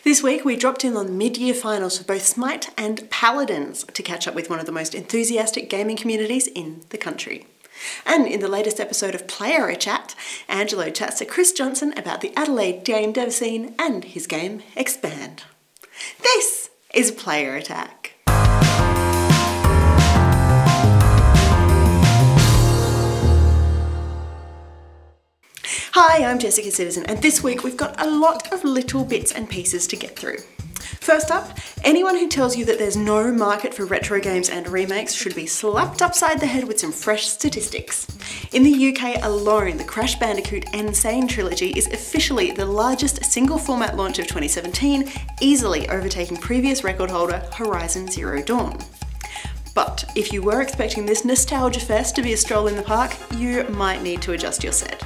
This week we dropped in on the mid-year finals for both Smite and Paladins to catch up with one of the most enthusiastic gaming communities in the country. And in the latest episode of Player Chat, Angelo chats to Chris Johnson about the Adelaide game dev scene and his game Expand. This is Player Attack. Hi, I'm Jessica Citizen, and this week we've got a lot of little bits and pieces to get through. First up, anyone who tells you that there's no market for retro games and remakes should be slapped upside the head with some fresh statistics. In the UK alone, the Crash Bandicoot Insane trilogy is officially the largest single format launch of 2017, easily overtaking previous record holder Horizon Zero Dawn. But if you were expecting this nostalgia fest to be a stroll in the park, you might need to adjust your set.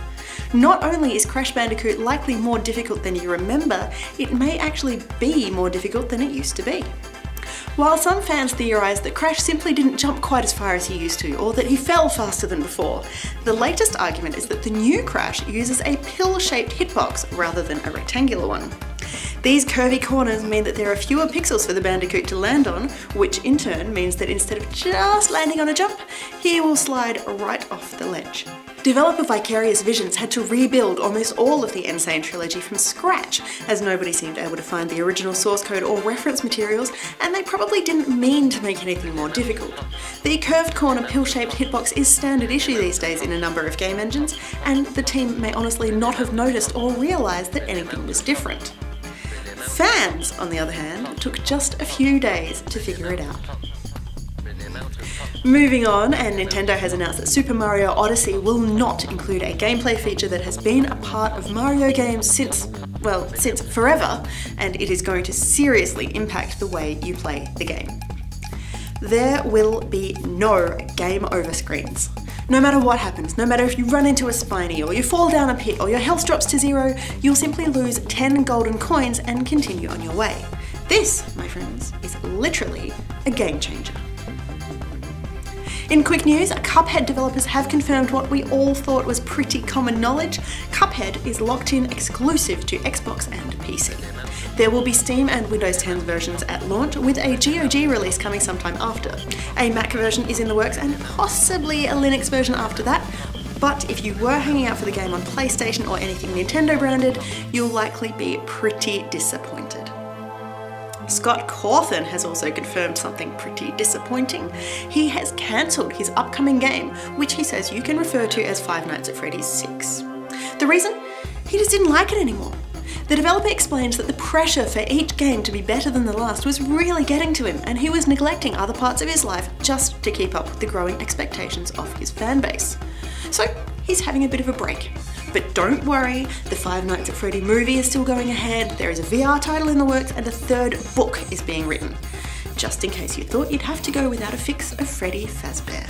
Not only is Crash Bandicoot likely more difficult than you remember, it may actually be more difficult than it used to be. While some fans theorise that Crash simply didn't jump quite as far as he used to, or that he fell faster than before, the latest argument is that the new Crash uses a pill-shaped hitbox rather than a rectangular one. These curvy corners mean that there are fewer pixels for the Bandicoot to land on, which in turn means that instead of just landing on a jump, he will slide right off the ledge. Developer Vicarious Visions had to rebuild almost all of the Insane trilogy from scratch, as nobody seemed able to find the original source code or reference materials, and they probably didn't mean to make anything more difficult. The curved corner pill-shaped hitbox is standard issue these days in a number of game engines, and the team may honestly not have noticed or realised that anything was different. Fans, on the other hand, took just a few days to figure it out. Moving on, and Nintendo has announced that Super Mario Odyssey will not include a gameplay feature that has been a part of Mario games since forever, and it is going to seriously impact the way you play the game. There will be no game over screens. No matter what happens, no matter if you run into a spiny, or you fall down a pit, or your health drops to 0, you'll simply lose 10 golden coins and continue on your way. This, my friends, is literally a game changer. In quick news, Cuphead developers have confirmed what we all thought was pretty common knowledge. Cuphead is locked in exclusive to Xbox and PC. There will be Steam and Windows 10 versions at launch, with a GOG release coming sometime after. A Mac version is in the works and possibly a Linux version after that, but if you were hanging out for the game on PlayStation or anything Nintendo branded, you'll likely be pretty disappointed. Scott Cawthon has also confirmed something pretty disappointing. He has cancelled his upcoming game, which he says you can refer to as Five Nights at Freddy's 6. The reason? He just didn't like it anymore. The developer explains that the pressure for each game to be better than the last was really getting to him, and he was neglecting other parts of his life just to keep up with the growing expectations of his fanbase. So he's having a bit of a break. But don't worry, the Five Nights at Freddy movie is still going ahead, there is a VR title in the works, and a third book is being written. Just in case you thought you'd have to go without a fix of Freddy Fazbear.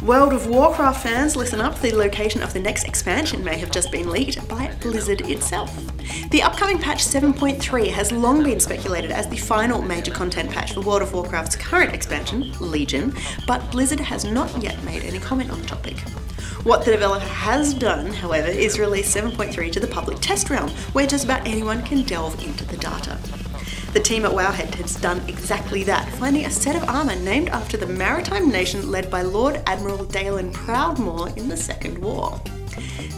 World of Warcraft fans, listen up, the location of the next expansion may have just been leaked by Blizzard itself. The upcoming patch 7.3 has long been speculated as the final major content patch for World of Warcraft's current expansion, Legion, but Blizzard has not yet made any comment on the topic. What the developer has done, however, is release 7.3 to the public test realm, where just about anyone can delve into the data. The team at Wowhead has done exactly that, finding a set of armour named after the maritime nation led by Lord Admiral Dalen Proudmoore in the Second War.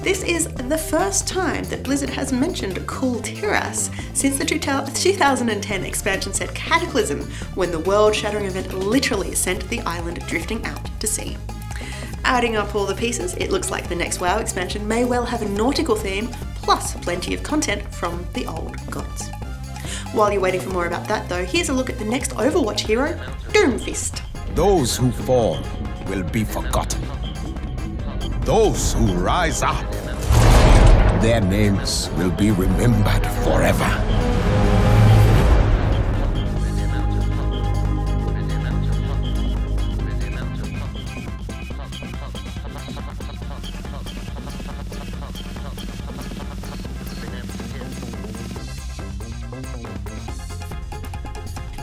This is the first time that Blizzard has mentioned Kul Tiras since the 2010 expansion set Cataclysm, when the world-shattering event literally sent the island drifting out to sea. Adding up all the pieces, it looks like the next WoW expansion may well have a nautical theme, plus plenty of content from the old gods. While you're waiting for more about that though, here's a look at the next Overwatch hero, Doomfist. Those who fall will be forgotten. Those who rise up, their names will be remembered forever.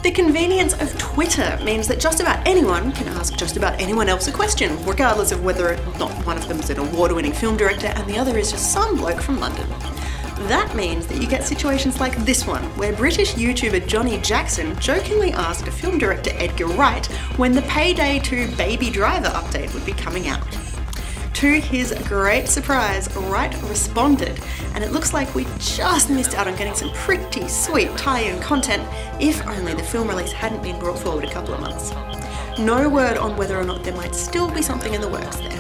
The convenience of Twitter means that just about anyone can ask just about anyone else a question, regardless of whether or not one of them is an award-winning film director and the other is just some bloke from London. That means that you get situations like this one, where British YouTuber Johnny Jackson jokingly asked film director Edgar Wright when the Payday 2 Baby Driver update would be coming out. To his great surprise, Wright responded, and it looks like we just missed out on getting some pretty sweet tie-in content if only the film release hadn't been brought forward a couple of months. No word on whether or not there might still be something in the works there.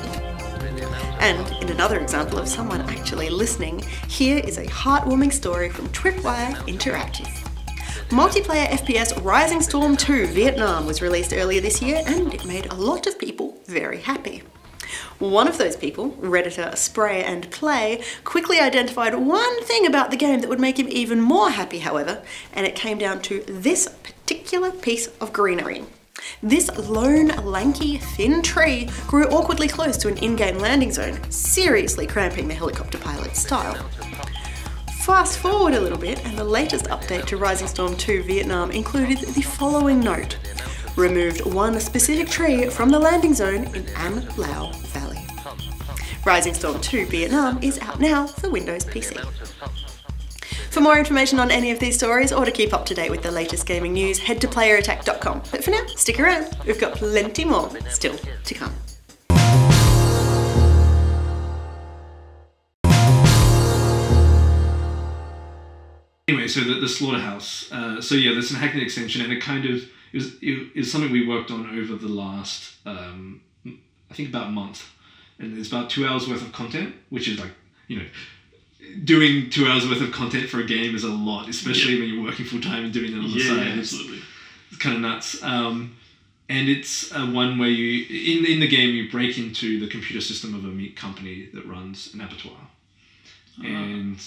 And in another example of someone actually listening, here is a heartwarming story from Tripwire Interactive. Multiplayer FPS Rising Storm 2 Vietnam was released earlier this year, and it made a lot of people very happy. One of those people, Redditor Spray and Play, quickly identified one thing about the game that would make him even more happy, however, and it came down to this particular piece of greenery. This lone, lanky, thin tree grew awkwardly close to an in-game landing zone, seriously cramping the helicopter pilot's style. Fast forward a little bit, and the latest update to Rising Storm 2 Vietnam included the following note. Removed one specific tree from the landing zone in An Lao Valley. Rising Storm 2 Vietnam is out now for Windows PC. For more information on any of these stories, or to keep up to date with the latest gaming news, head to playerattack.com. But for now, stick around, we've got plenty more still to come. Anyway, so the slaughterhouse. So yeah, there's an Heckman Extension, and it kind of is something we worked on over the last, I think about a month. And it's about 2 hours worth of content, which is like, you know, doing 2 hours worth of content for a game is a lot, especially when you're working full time and doing it on the side. Yeah, absolutely. It's kind of nuts. And it's one where you, in the game, you break into the computer system of a meat company that runs an abattoir. And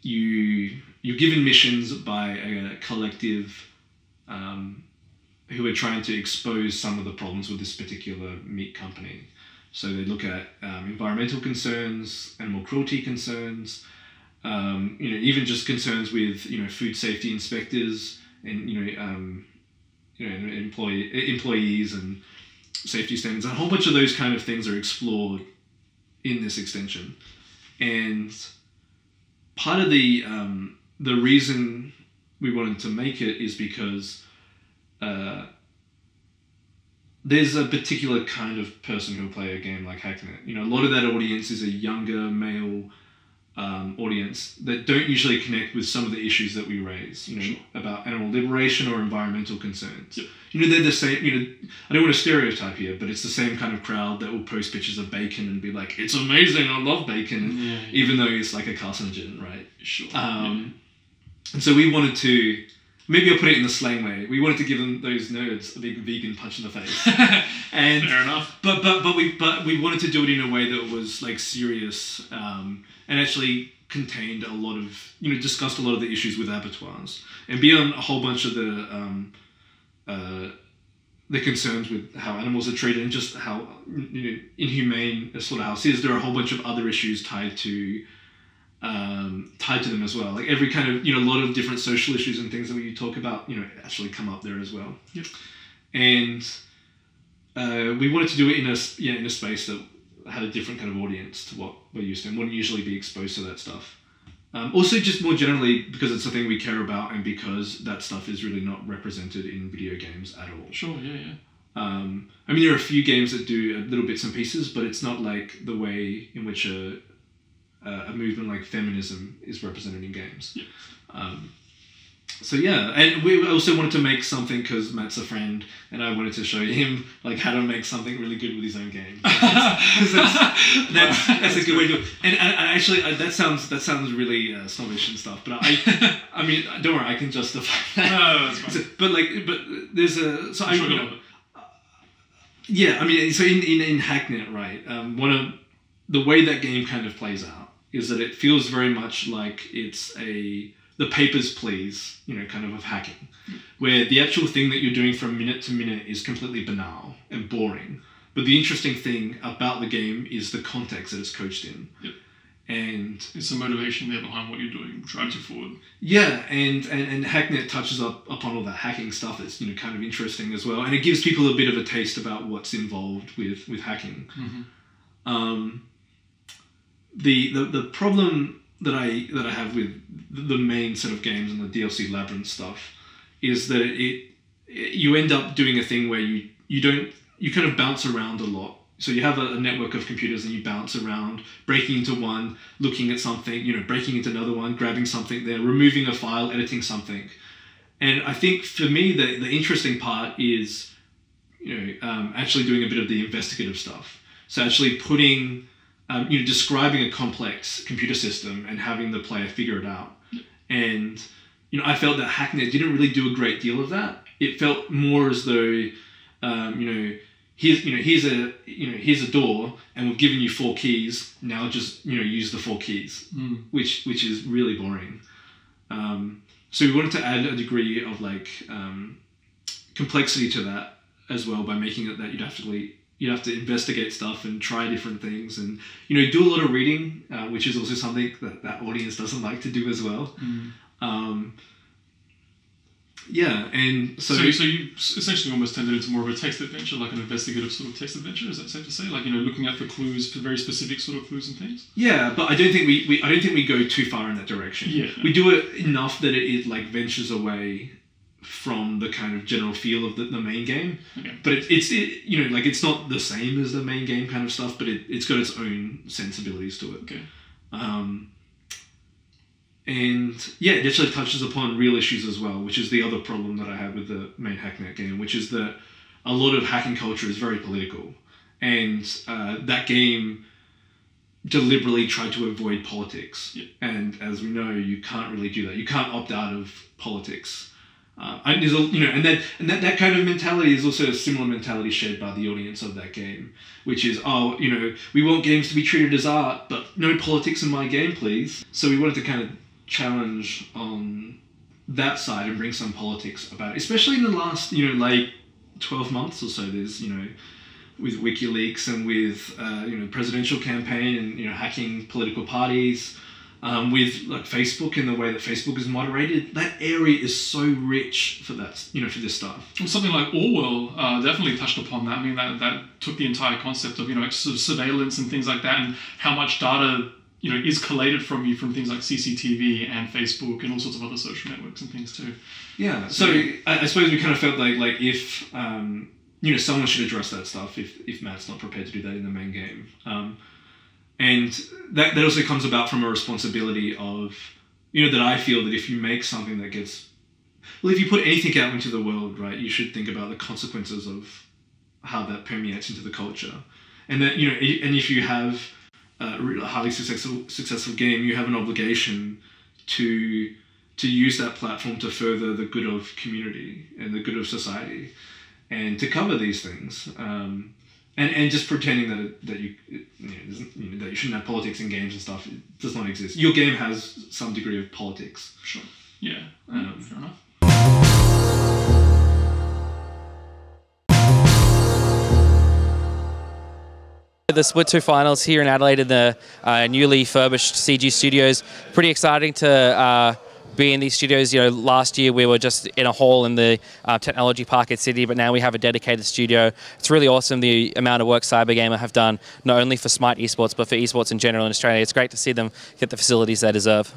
you're given missions by a collective who are trying to expose some of the problems with this particular meat company. So they look at environmental concerns, animal cruelty concerns, you know, even just concerns with, you know, food safety inspectors and employees and safety standards. A whole bunch of those kind of things are explored in this extension. And part of the reason we wanted to make it is because there's a particular kind of person who'll play a game like Heckman. You know, a lot of that audience is a younger male audience that don't usually connect with some of the issues that we raise, you know, sure, about animal liberation or environmental concerns. Yep. You know, they're the same, you know, I don't want to stereotype here, but it's the same kind of crowd that will post pictures of bacon and be like, it's amazing, I love bacon, even though it's like a carcinogen, right? Sure. And so we wanted to, maybe I'll put it in the slang way, we wanted to give them, those nerds, a big vegan punch in the face. And fair enough. But we wanted to do it in a way that was like serious, and actually contained a lot of, you know, discussed a lot of the issues with abattoirs, and beyond a whole bunch of the concerns with how animals are treated and just how, you know, inhumane a slaughterhouse is. There are a whole bunch of other issues tied to them as well. Like every kind of, you know, a lot of different social issues and things that we talk about, you know, actually come up there as well. Yep. And we wanted to do it in a space that had a different kind of audience to what we're used to and wouldn't usually be exposed to that stuff. Also, just more generally, because it's a thing we care about and because that stuff is really not represented in video games at all. Sure, yeah. I mean, there are a few games that do little bits and pieces, but it's not like the way in which a movement like feminism is represented in games. Yeah. So yeah, and we also wanted to make something because Matt's a friend, and I wanted to show him like how to make something really good with his own game. That's a good way to do it. And actually, that sounds really snobbish and stuff. But I mean, don't worry, I can justify that. No, that's fine. But there's a so I'm sure yeah. I mean, so in Hacknet, right? One of the way that game kind of plays out is that it feels very much like it's the papers, please, you know, kind of hacking, where the actual thing that you're doing from minute to minute is completely banal and boring. But the interesting thing about the game is the context that it's coached in. Yep. And it's the motivation there behind what you're doing, drives you forward. Yeah, and Hacknet touches upon all that hacking stuff that's, you know, kind of interesting as well. And it gives people a bit of a taste about what's involved with hacking. Mm-hmm. The problem that I have with the main set of games and the DLC Labyrinth stuff is that you end up doing a thing where you kind of bounce around a lot. So you have a network of computers and you bounce around, breaking into one, looking at something, breaking into another one, grabbing something there, removing a file, editing something. And I think for me, the interesting part is, actually doing a bit of the investigative stuff. So actually putting, describing a complex computer system and having the player figure it out. And, I felt that Hacknet didn't really do a great deal of that. It felt more as though, here's a door and we've given you 4 keys. Now just, use the 4 keys, which is really boring. So we wanted to add a degree of complexity to that as well by making it that you'd have to investigate stuff and try different things and do a lot of reading, which is also something that audience doesn't like to do as well. And so you essentially almost turned it into more of a text adventure, like an investigative sort of text adventure. Is that safe to say? Like looking at the clues, very specific sort of clues and things. Yeah, but I don't think we go too far in that direction. Yeah, we do it enough that it ventures away from the kind of general feel of the main game. Okay. But it's not the same as the main game kind of stuff, but it's got its own sensibilities to it. Okay. And it actually touches upon real issues as well, which is the other problem that I have with the main Hacknet game, which is that a lot of hacking culture is very political. And that game deliberately tried to avoid politics. Yep. And as we know, you can't really do that. You can't opt out of politics. And that kind of mentality is also a similar mentality shared by the audience of that game, which is, we want games to be treated as art, but no politics in my game, please. So we wanted to kind of challenge on that side and bring some politics about it, especially in the last 12 months or so. There's with WikiLeaks and with presidential campaign and hacking political parties, with Facebook and the way that Facebook is moderated. That area is so rich for that for this stuff. Well, something like Orwell definitely touched upon that. I mean, that took the entire concept of sort of surveillance and things like that, and how much data is collated from you from things like CCTV and Facebook and all sorts of other social networks and things too. Yeah. So I suppose we kind of felt like if someone should address that stuff if Matt's not prepared to do that in the main game. And that also comes about from a responsibility of, that I feel that if you make something that gets, if you put anything out into the world, right, you should think about the consequences of how that permeates into the culture. And that, and if you have a highly successful game, you have an obligation to use that platform to further the good of community and the good of society and to cover these things. And just pretending that you shouldn't have politics in games and stuff, it does not exist. Your game has some degree of politics. Sure. Yeah. Fair enough. The Split 2 finals here in Adelaide in the newly furbished CG Studios. Pretty exciting to be in these studios. Last year we were just in a hall in the technology park at City, but now we have a dedicated studio. It's really awesome the amount of work Cybergamer have done, not only for Smite esports, but for esports in general in Australia. It's great to see them get the facilities they deserve.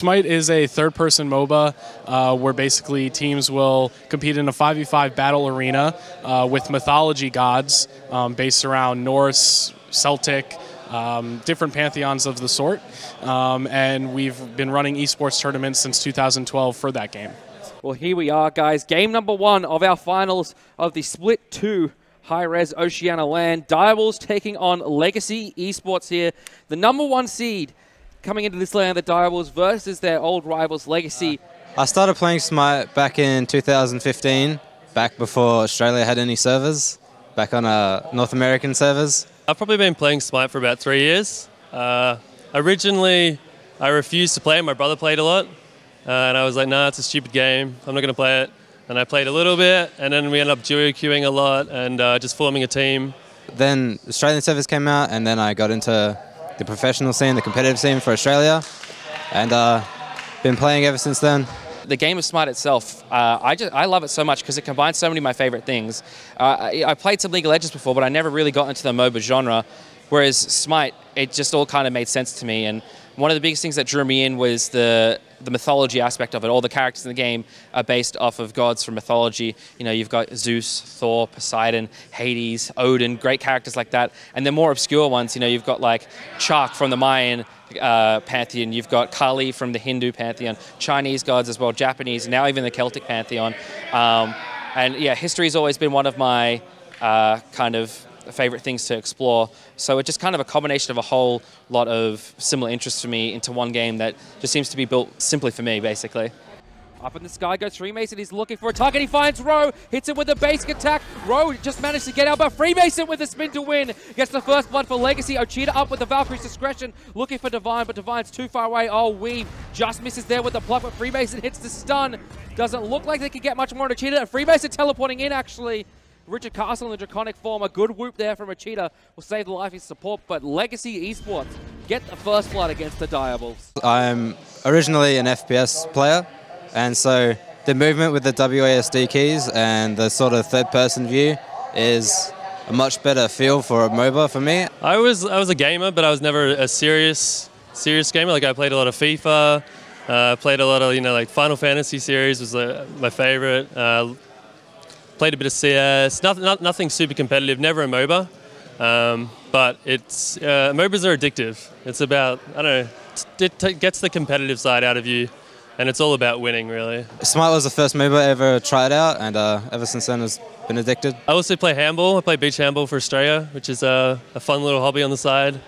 Smite is a third-person MOBA where basically teams will compete in a 5v5 battle arena with mythology gods based around Norse, Celtic, different pantheons of the sort. And we've been running esports tournaments since 2012 for that game. Well, here we are, guys. Game number 1 of our finals of the Split 2 Hi-Rez Oceania LAN. Direwolves taking on Legacy Esports here. The number 1 seed coming into this LAN, the Direwolves versus their old rivals, Legacy. I started playing Smite back in 2015, back before Australia had any servers, back on North American servers. I've probably been playing Smite for about 3 years. Originally, I refused to play it. My brother played a lot. And I was like, nah, it's a stupid game. I'm not going to play it. and I played a little bit, and then we ended up duo queuing a lot and just forming a team. Then Australian servers came out, and then I got into the professional scene, the competitive scene for Australia, and been playing ever since then. The game of Smite itself, I love it so much because it combines so many of my favorite things. I played some League of Legends before, but I never really got into the MOBA genre, whereas Smite, it just all kind of made sense to me. And one of the biggest things that drew me in was the mythology aspect of it. All the characters in the game are based off of gods from mythology. You know, you've got Zeus, Thor, Poseidon, Hades, Odin, great characters like that. And the more obscure ones, you know, you've got like Chak from the Mayan pantheon, you've got Kali from the Hindu pantheon, Chinese gods as well, Japanese, now even the Celtic pantheon. And yeah, history's always been one of my kind of favorite things to explore. So it's just kind of a combination of a whole lot of similar interests for me into one game that just seems to be built simply for me, basically. Up in the sky goes Freemason. He's looking for a target. He finds Rowe. Hits him with a basic attack. Rowe just managed to get out, but Freemason with a spin to win. Gets the first blood for Legacy. Ochita up with the Valkyrie's Discretion. Looking for Divine, but Divine's too far away. Oh, Weave just misses there with the pluck, but Freemason hits the stun. Doesn't look like they could get much more on Ochita. Freemason teleporting in, actually. Richard Castle in the Draconic form. A good whoop there from Ochita will save the life of his support, but Legacy Esports get the first blood against the Diabols. I'm originally an FPS player, and so the movement with the WASD keys and the sort of third-person view is a much better feel for a MOBA for me. I was a gamer, but I was never a serious gamer. Like I played a lot of FIFA, played a lot of like Final Fantasy series was my favorite. Played a bit of CS. Nothing super competitive. Never a MOBA, but it's MOBAs are addictive. It's about I don't know. It gets the competitive side out of you. And it's all about winning, really. Smite was the first MOBA I ever tried out, and ever since then has been addicted. I also play handball. I play beach handball for Australia, which is a fun little hobby on the side.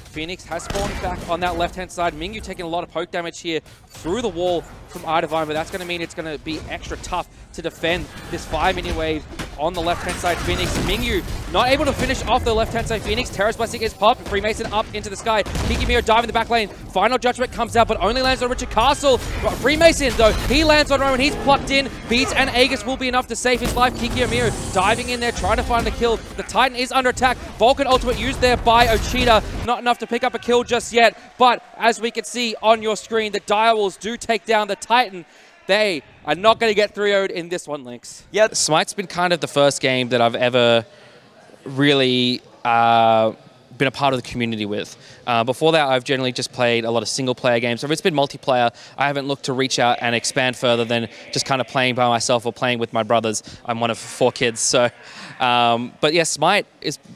Phoenix has spawned back on that left-hand side. Mingyu taking a lot of poke damage here through the wall from Divine, but that's going to mean it's going to be extra tough to defend this 5-minion wave on the left-hand side. Phoenix, Mingyu not able to finish off the left-hand side. Phoenix, Terrace Blessing is popped. Freemason up into the sky. Kikimiro dive in the back lane. Final Judgment comes out, but only lands on Richard Castle. Freemason, though, he lands on Rowan. He's plucked in. Beats and Aegis will be enough to save his life. Kikimiro diving in there, trying to find the kill. The Titan is under attack. Vulcan ultimate used there by Ochita. Not enough to pick up a kill just yet, but as we can see on your screen, the Direwolves do take down the Titan. They are not going to get 3-0'd in this one, Lynx. Yeah, Smite's been kind of the first game that I've ever really been a part of the community with. Before that, I've generally just played a lot of single-player games. So if it's been multiplayer, I haven't looked to reach out and expand further than just kind of playing by myself or playing with my brothers. I'm one of 4 kids, so... but yeah, Smite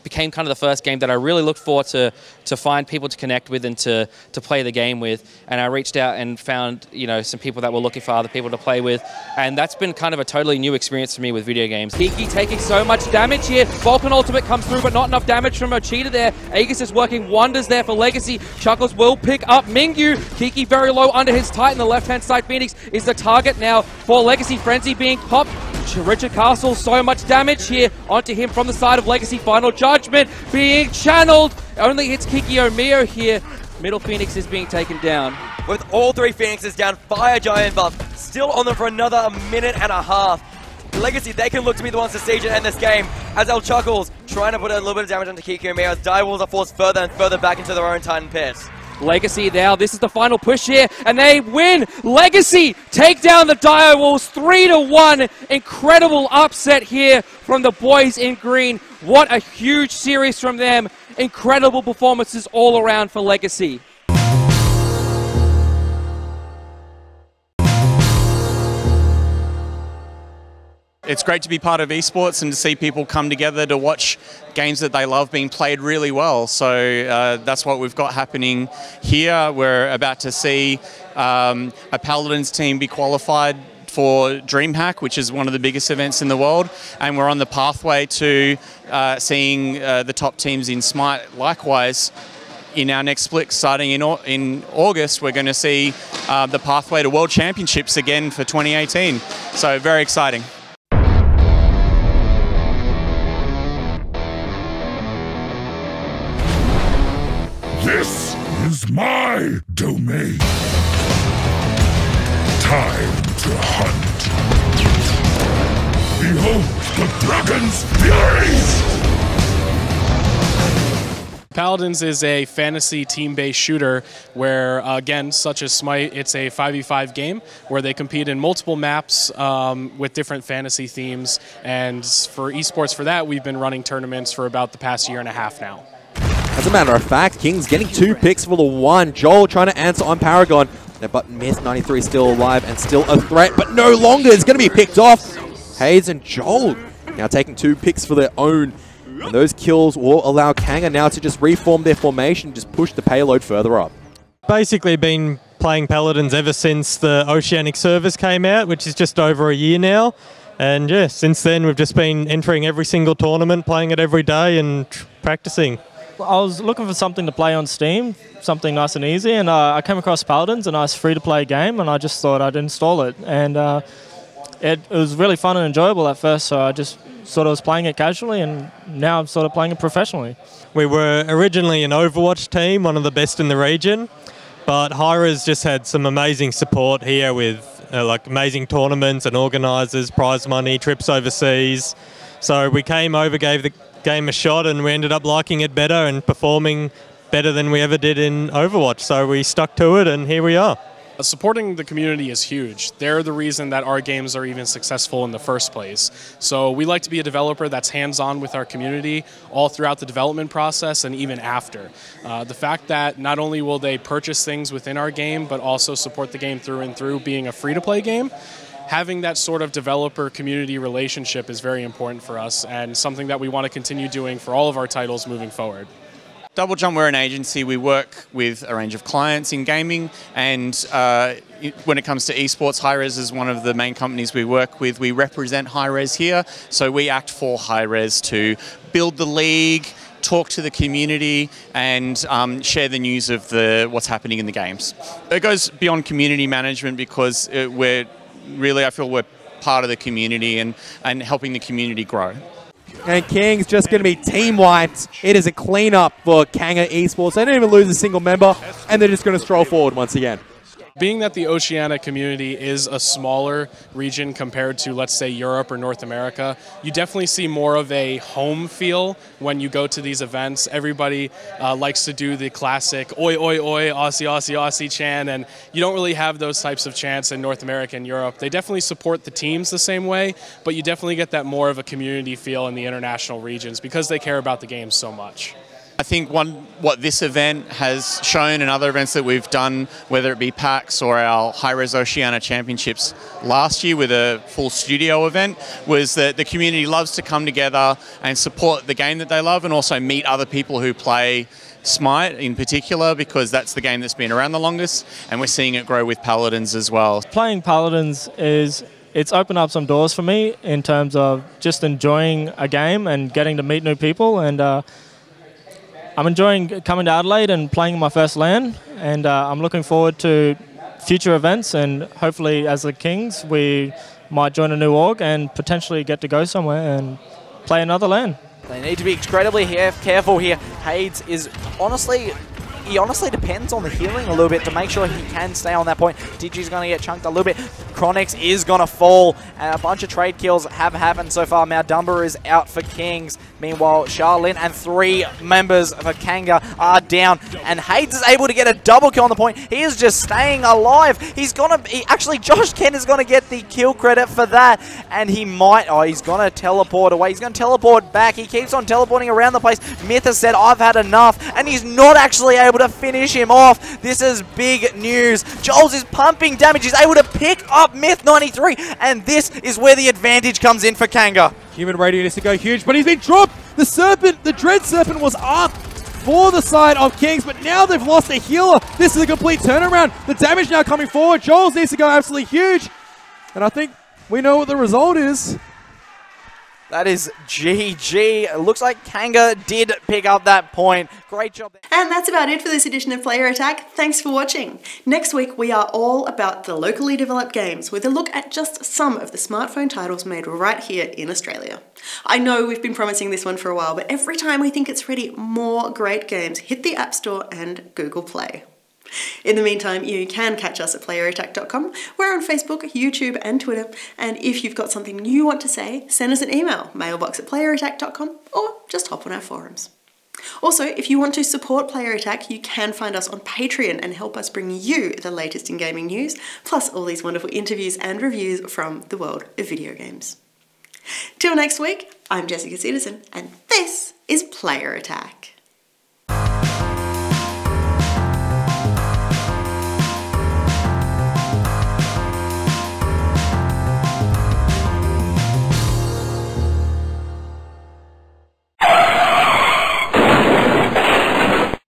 became kind of the first game that I really looked for to find people to connect with and to play the game with. And I reached out and found, some people that were looking for other people to play with. And that's been kind of a totally new experience for me with video games. Kiki taking so much damage here. Vulcan ultimate comes through, but not enough damage from Ochita there. Aegis is working wonders there for Legacy. Chuckles will pick up Mingyu. Kiki very low under his Titan. The left-hand side Phoenix is the target now for Legacy. Frenzy being popped. Richard Castle, so much damage here onto him from the side of Legacy. Final Judgment being channeled. Only hits Kikimiro here. Middle Phoenix is being taken down. With all 3 Phoenixes down, Fire Giant buff still on them for another minute and a half. Legacy, they can look to be the ones to siege and end this game, as El Chuckles trying to put a little bit of damage onto Kikimiro, as Direwolves are forced further and further back into their own Titan pit. Legacy now, this is the final push here, and they win! Legacy take down the Direwolves 3-1. Incredible upset here from the boys in green. What a huge series from them. Incredible performances all around for Legacy. It's great to be part of esports and to see people come together to watch games that they love being played really well. So that's what we've got happening here. We're about to see a Paladins team be qualified for Dreamhack, which is one of the biggest events in the world, and we're on the pathway to seeing the top teams in Smite. Likewise, in our next split starting in August, we're going to see the pathway to World Championships again for 2018. So very exciting. This is my domain. Time to hunt. Behold the dragon's furies! Paladins is a fantasy team-based shooter where, again, such as Smite, it's a 5v5 game where they compete in multiple maps with different fantasy themes. And for esports for that, we've been running tournaments for about the past year and a half now. As a matter of fact, Kings getting 2 picks for the 1. Joel trying to answer on Paragon. But Myth 93 still alive and still a threat, but no longer. It's going to be picked off. Hayes and Joel now taking 2 picks for their own. And those kills will allow Kanga now to just reform their formation, just push the payload further up. Basically been playing Paladins ever since the Oceanic service came out, which is just over a year now. And yeah, since then we've just been entering every single tournament, playing it every day and practicing. I was looking for something to play on Steam, something nice and easy, and I came across Paladins, a nice free-to-play game, and I just thought I'd install it. And it was really fun and enjoyable at first, so I just sort of was playing it casually, and now I'm sort of playing it professionally. We were originally an Overwatch team, one of the best in the region, but Hi-Rez just had some amazing support here with like amazing tournaments and organisers, prize money, trips overseas. So we came over, gave the game a shot, and we ended up liking it better and performing better than we ever did in Overwatch. So we stuck to it, and here we are. Supporting the community is huge. They're the reason that our games are even successful in the first place. So we like to be a developer that's hands-on with our community all throughout the development process and even after. The fact that not only will they purchase things within our game, but also support the game through and through, being a free-to-play game, having that sort of developer-community relationship is very important for us and something that we want to continue doing for all of our titles moving forward. Double Jump, we're an agency. We work with a range of clients in gaming, and when it comes to esports, Hi-Rez is one of the main companies we work with. We represent Hi-Rez here, so we act for Hi-Rez to build the league, talk to the community, and share the news of what's happening in the games. It goes beyond community management because I feel we're part of the community and helping the community grow. And King's just going to be team wiped. It is a clean-up for Kanga Esports. They don't even lose a single member, and they're just going to stroll forward once again. Being that the Oceania community is a smaller region compared to, let's say, Europe or North America, you definitely see more of a home feel when you go to these events. Everybody likes to do the classic oi, oi, oi, Aussie, Aussie, Aussie chant, and you don't really have those types of chants in North America and Europe. They definitely support the teams the same way, but you definitely get that more of a community feel in the international regions because they care about the game so much. I think what this event has shown and other events that we've done, whether it be PAX or our Hi-Rez Oceania Championships last year with a full studio event, was that the community loves to come together and support the game that they love and also meet other people who play Smite in particular, because that's the game that's been around the longest, and we're seeing it grow with Paladins as well. Playing Paladins it's opened up some doors for me in terms of just enjoying a game and getting to meet new people, and I'm enjoying coming to Adelaide and playing my first LAN, and I'm looking forward to future events, and hopefully as the Kings we might join a new org and potentially get to go somewhere and play another LAN. They need to be incredibly careful here. Hades is honestly depends on the healing a little bit to make sure he can stay on that point. Digi's going to get chunked a little bit. Chronix is going to fall, and a bunch of trade kills have happened so far. Now Dumber is out for Kings. Meanwhile, Charlene and 3 members for Kanga are down, and Hades is able to get a double kill on the point. He is just staying alive. Actually, Josh Kent is going to get the kill credit for that, and he's going to teleport away. He's going to teleport back. He keeps on teleporting around the place. Myth has said, I've had enough, and he's not actually able to finish him off. This is big news. Joels is pumping damage. He's able to pick up Myth 93, and this is where the advantage comes in for Kanga. Human Radio needs to go huge, but he's been dropped. The Serpent, the Dread Serpent was up for the side of Kings, but now they've lost a healer. This is a complete turnaround. The damage now coming forward. Joels needs to go absolutely huge, and I think we know what the result is. That is GG. It looks like Kanga did pick up that point. Great job. And that's about it for this edition of Player Attack. Thanks for watching. Next week, we are all about the locally developed games with a look at just some of the smartphone titles made right here in Australia. I know we've been promising this one for a while, but every time we think it's ready, more great games hit the App Store and Google Play. In the meantime, you can catch us at playerattack.com. We're on Facebook, YouTube and Twitter, and if you've got something you want to say, send us an email, mailbox@playerattack.com, or just hop on our forums. Also, if you want to support Player Attack, you can find us on Patreon and help us bring you the latest in gaming news, plus all these wonderful interviews and reviews from the world of video games. Till next week, I'm Jessica Citizen, and this is Player Attack.